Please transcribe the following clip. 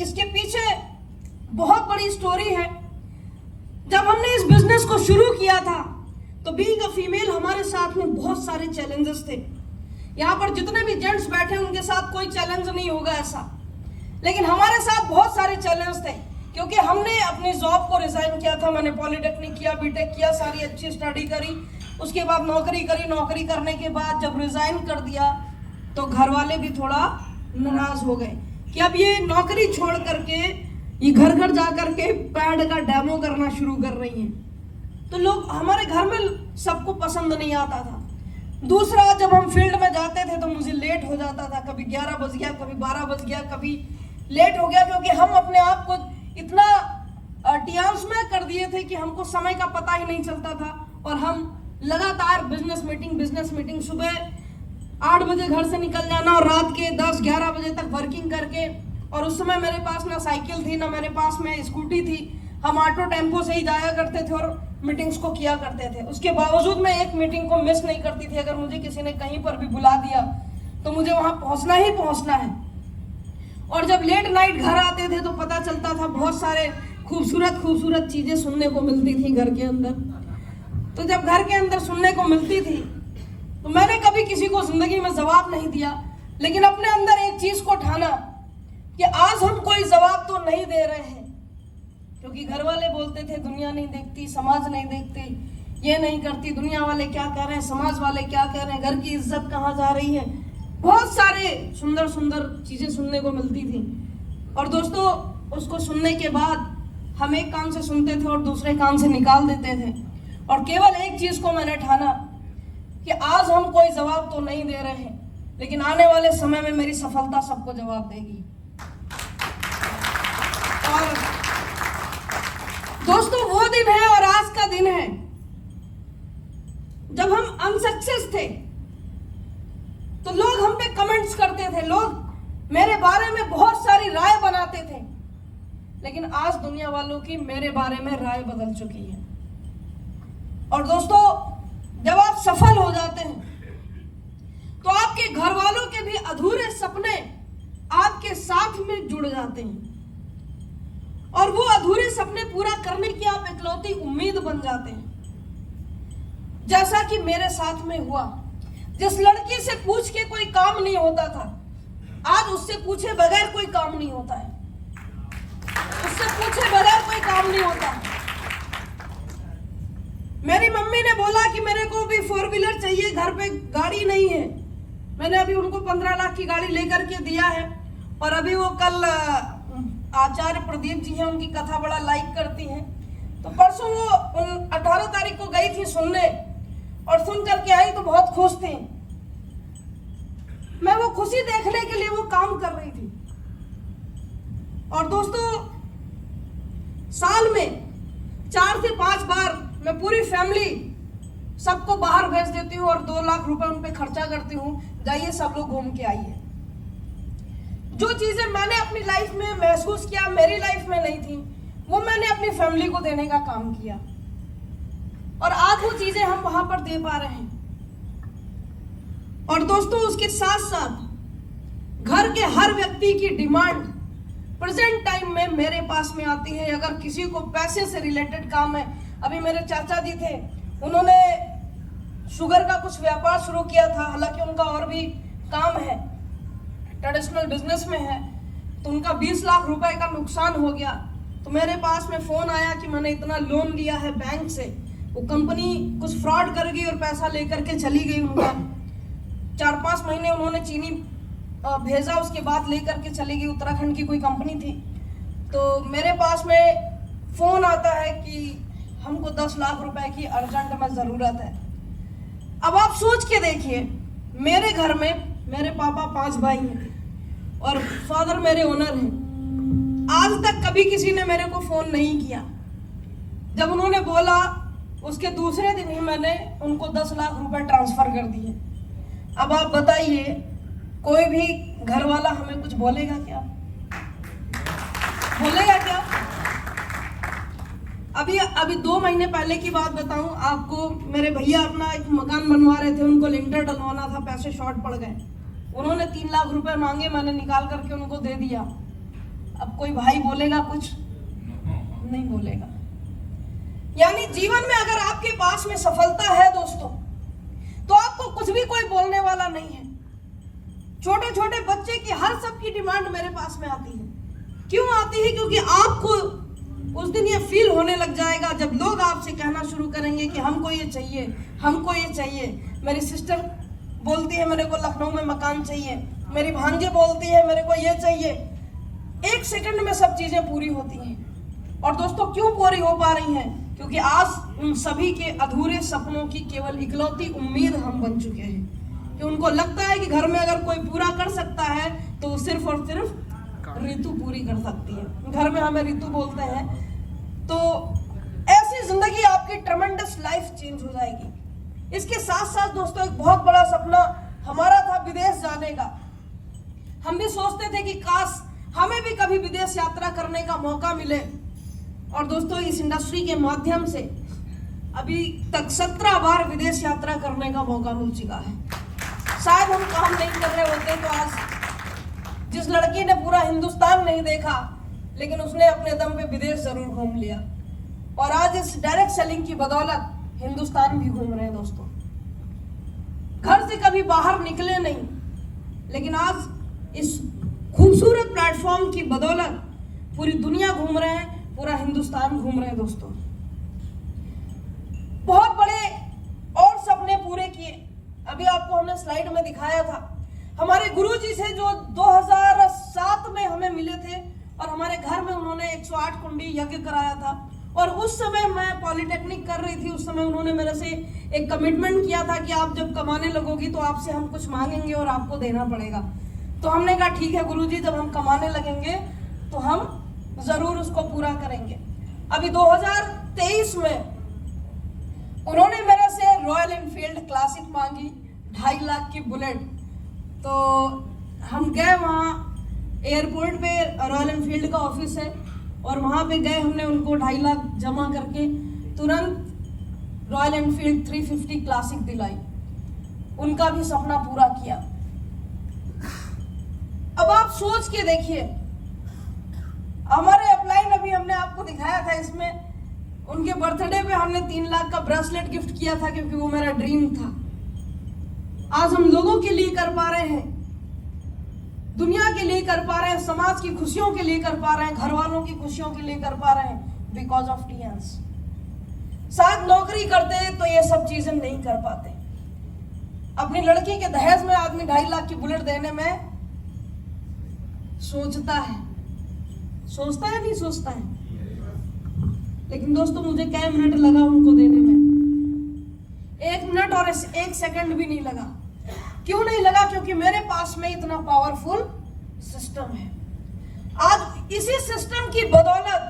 इसके पीछे बहुत बड़ी स्टोरी है। जब हमने इस बिजनेस को शुरू किया था तो बीइंग अ फीमेल हमारे साथ में बहुत सारे चैलेंजेस थे। यहाँ पर जितने भी जेंट्स बैठे उनके साथ कोई चैलेंज नहीं होगा ऐसा, लेकिन हमारे साथ बहुत सारे चैलेंज थे क्योंकि हमने अपनी जॉब को रिजाइन किया था। मैंने पॉलिटेक्निक किया, बीटेक किया, सारी अच्छी स्टडी करी, उसके बाद नौकरी करी। नौकरी करने के बाद जब रिजाइन कर दिया तो घर वाले भी थोड़ा नाराज हो गए कि अब ये नौकरी छोड़ करके ये घर घर जा करके पैड का डेमो करना शुरू कर रही हैं। तो लोग हमारे घर में सबको पसंद नहीं आता था। दूसरा, जब हम फील्ड में जाते थे तो मुझे लेट हो जाता था, कभी 11 बज गया, कभी 12 बज गया, कभी लेट हो गया, क्योंकि हम अपने आप को इतना टियांस में कर दिए थे कि हमको समय का पता ही नहीं चलता था। और हम लगातार बिजनेस मीटिंग सुबह 8 बजे घर से निकल जाना और रात के 10-11 बजे तक वर्किंग करके। और उस समय मेरे पास ना साइकिल थी, ना मेरे पास में स्कूटी थी। हम ऑटो टेम्पो से ही जाया करते थे और मीटिंग्स को किया करते थे। उसके बावजूद मैं एक मीटिंग को मिस नहीं करती थी। अगर मुझे किसी ने कहीं पर भी बुला दिया तो मुझे वहां पहुंचना ही पहुंचना है। और जब लेट नाइट घर आते थे तो पता चलता था बहुत सारे खूबसूरत चीजें सुनने को मिलती थी घर के अंदर। तो जब घर के अंदर सुनने को मिलती थी तो मैंने कभी किसी को जिंदगी में जवाब नहीं दिया, लेकिन अपने अंदर एक चीज को ठाना कि आज हम कोई जवाब तो नहीं दे रहे हैं, क्योंकि घर वाले बोलते थे दुनिया नहीं देखती, समाज नहीं देखती, ये नहीं करती, दुनिया वाले क्या कह रहे हैं, समाज वाले क्या कह रहे हैं, घर की इज्जत कहाँ जा रही है। बहुत सारे सुंदर चीजें सुनने को मिलती थी। और दोस्तों, उसको सुनने के बाद हम एक कान से सुनते थे और दूसरे कान से निकाल देते थे। और केवल एक चीज को मैंने ठाना कि आज हम कोई जवाब तो नहीं दे रहे हैं, लेकिन आने वाले समय में मेरी सफलता सबको जवाब देगी। और दोस्तों, वो दिन है और आज का दिन है जब हम अनसक्सेस थे तो लोग हम पे कमेंट्स करते थे, लोग मेरे बारे में बहुत सारी राय बनाते थे, लेकिन आज दुनिया वालों की मेरे बारे में राय बदल चुकी है। और दोस्तों, जब आप सफल हो जाते हैं तो आपके घर वालों के भी अधूरे सपने आपके साथ में जुड़ जाते हैं और वो अधूरे सपने पूरा करने की आप इकलौती उम्मीद बन जाते हैं। जैसा कि मेरे साथ में हुआ, जिस लड़की से पूछ के कोई काम नहीं होता था, आज उससे पूछे बगैर कोई काम नहीं होता है। उससे पूछे बगैर कोई काम नहीं होता। मेरी मम्मी ने बोला कि मेरे को भी 4 व्हीलर चाहिए, घर पे गाड़ी नहीं है। मैंने अभी उनको 15 लाख की गाड़ी लेकर के दिया है। और अभी वो कल आचार्य प्रदीप जी हैं, उनकी कथा बड़ा लाइक करती हैं, तो परसों वो 18 तारीख को गई थी सुनने और सुन करके आई तो बहुत खुश थी। मैं वो खुशी देखने के लिए वो काम कर रही थी। और दोस्तों, साल में 4 से 5 बार मैं पूरी फैमिली सबको बाहर भेज देती हूँ और 2 लाख रुपए उन पे खर्चा करती हूँ, जाइए सब लोग घूम के आइए। जो चीजें मैंने अपनी लाइफ में महसूस किया, मेरी लाइफ में नहीं थी, वो मैंने अपनी फैमिली को देने का काम किया और आज वो चीजें हम वहां पर दे पा रहे हैं। और दोस्तों, उसके साथ साथ घर के हर व्यक्ति की डिमांड प्रेजेंट टाइम में मेरे पास में आती है। अगर किसी को पैसे से रिलेटेड काम है, अभी मेरे चाचा जी थे, उन्होंने शुगर का कुछ व्यापार शुरू किया था, हालांकि उनका और भी काम है, ट्रेडिशनल बिजनेस में है, तो उनका 20 लाख रुपए का नुकसान हो गया। तो मेरे पास में फोन आया कि मैंने इतना लोन लिया है बैंक से, वो कंपनी कुछ फ्रॉड कर गई और पैसा लेकर के चली गई। उनका 4-5 महीने उन्होंने चीनी भेजा, उसके बाद लेकर के चली गई। उत्तराखंड की कोई कंपनी थी। तो मेरे पास में फोन आता है कि हमको 10 लाख रुपए की अर्जेंट में जरूरत है। अब आप सोच के देखिए, मेरे घर में मेरे पापा 5 भाई हैं और फादर मेरे ओनर हैं। आज तक कभी किसी ने मेरे को फोन नहीं किया। जब उन्होंने बोला, उसके दूसरे दिन ही मैंने उनको 10 लाख रुपए ट्रांसफर कर दिए। अब आप बताइए, कोई भी घर वाला हमें कुछ बोलेगा क्या? बोलेगा क्या? अभी 2 महीने पहले की बात बताऊं आपको, मेरे भैया अपना एक मकान बनवा रहे थे, उनको लिंटर डलवाना था, पैसे शॉर्ट पड़ गए। उन्होंने 3 लाख रुपए मांगे, मैंने निकाल करके उनको दे दिया। अब कोई भाई बोलेगा कुछ? नहीं बोलेगा। यानी जीवन में अगर आपके पास में सफलता है दोस्तों, तो आपको कुछ भी कोई बोलने वाला नहीं है। छोटे छोटे बच्चे की हर सबकी डिमांड मेरे पास में आती है। क्यों आती है? क्योंकि आपको उस दिन ये फील होने लग जाएगा जब लोग आपसे कहना शुरू करेंगे कि हमको ये चाहिए, हमको ये चाहिए। मेरी सिस्टर बोलती है मेरे को लखनऊ में मकान चाहिए, मेरी भांजे बोलती है मेरे को ये चाहिए। एक सेकंड में सब चीजें पूरी होती हैं। और दोस्तों क्यों पूरी हो पा रही हैं? क्योंकि आज उन सभी के अधूरे सपनों की केवल इकलौती उम्मीद हम बन चुके हैं। कि उनको लगता है कि घर में अगर कोई पूरा कर सकता है तो सिर्फ और सिर्फ ऋतु पूरी कर सकती है। घर में हमें ऋतु बोलते हैं। तो ऐसी जिंदगी आपकी ट्रेमेंडस लाइफ चेंज हो जाएगी। इसके साथ साथ दोस्तों एक बहुत बड़ा सपना हमारा था विदेश जाने का। हम भी सोचते थे कि काश हमें भी कभी विदेश यात्रा करने का मौका मिले। और दोस्तों इस इंडस्ट्री के माध्यम से अभी तक 17 बार विदेश यात्रा करने का मौका मिल चुका है। शायद हम काम नहीं कर रहे होते तो आज जिस लड़की ने पूरा हिंदुस्तान नहीं देखा, लेकिन उसने अपने दम पे विदेश जरूर घूम लिया। और आज इस डायरेक्ट सेलिंग की बदौलत हिंदुस्तान भी घूम रहे हैं दोस्तों। घर से कभी बाहर निकले नहीं, लेकिन आज इस खूबसूरत प्लेटफॉर्म की बदौलत पूरी दुनिया घूम रहे हैं, पूरा हिंदुस्तान घूम रहे हैं दोस्तों। बहुत बड़े और सपने पूरे किए। अभी आपको हमने स्लाइड में दिखाया था हमारे गुरुजी से जो 2007 में हमें मिले थे और हमारे घर में उन्होंने 108 कुंडी यज्ञ कराया था। और उस समय मैं पॉलिटेक्निक कर रही थी। उस समय उन्होंने मेरे से एक कमिटमेंट किया था कि आप जब कमाने लगोगी तो आपसे हम कुछ मांगेंगे और आपको देना पड़ेगा। तो हमने कहा ठीक है गुरुजी, जब हम कमाने लगेंगे तो हम जरूर उसको पूरा करेंगे। अभी 2023 में उन्होंने मेरे से रॉयल एनफील्ड क्लासिक मांगी, 2.5 लाख की बुलेट। तो हम गए वहाँ एयरपोर्ट पे, रॉयल एनफील्ड का ऑफिस है, और वहाँ पे गए। हमने उनको 2.5 लाख जमा करके तुरंत रॉयल एनफील्ड 350 क्लासिक दिलाई। उनका भी सपना पूरा किया। अब आप सोच के देखिए, हमारे अपलाइन अभी हमने आपको दिखाया था, इसमें उनके बर्थडे पे हमने 3 लाख का ब्रेसलेट गिफ्ट किया था, क्योंकि वो मेरा ड्रीम था। आज हम लोगों के लिए कर पा रहे हैं, दुनिया के लिए कर पा रहे हैं, समाज की खुशियों के लिए कर पा रहे हैं, घर वालों की खुशियों के लिए कर पा रहे हैं, बिकॉज ऑफ टीएंस। शायद नौकरी करते तो ये सब चीजें नहीं कर पाते। अपनी लड़की के दहेज में आदमी 2.5 लाख की बुलेट देने में सोचता है या नहीं सोचता है। लेकिन दोस्तों मुझे क्या मिनट लगा उनको देने में? 1 मिनट और 1 सेकंड भी नहीं लगा। क्यों नहीं लगा? क्योंकि मेरे पास में इतना पावरफुल सिस्टम है। आज इसी सिस्टम की बदौलत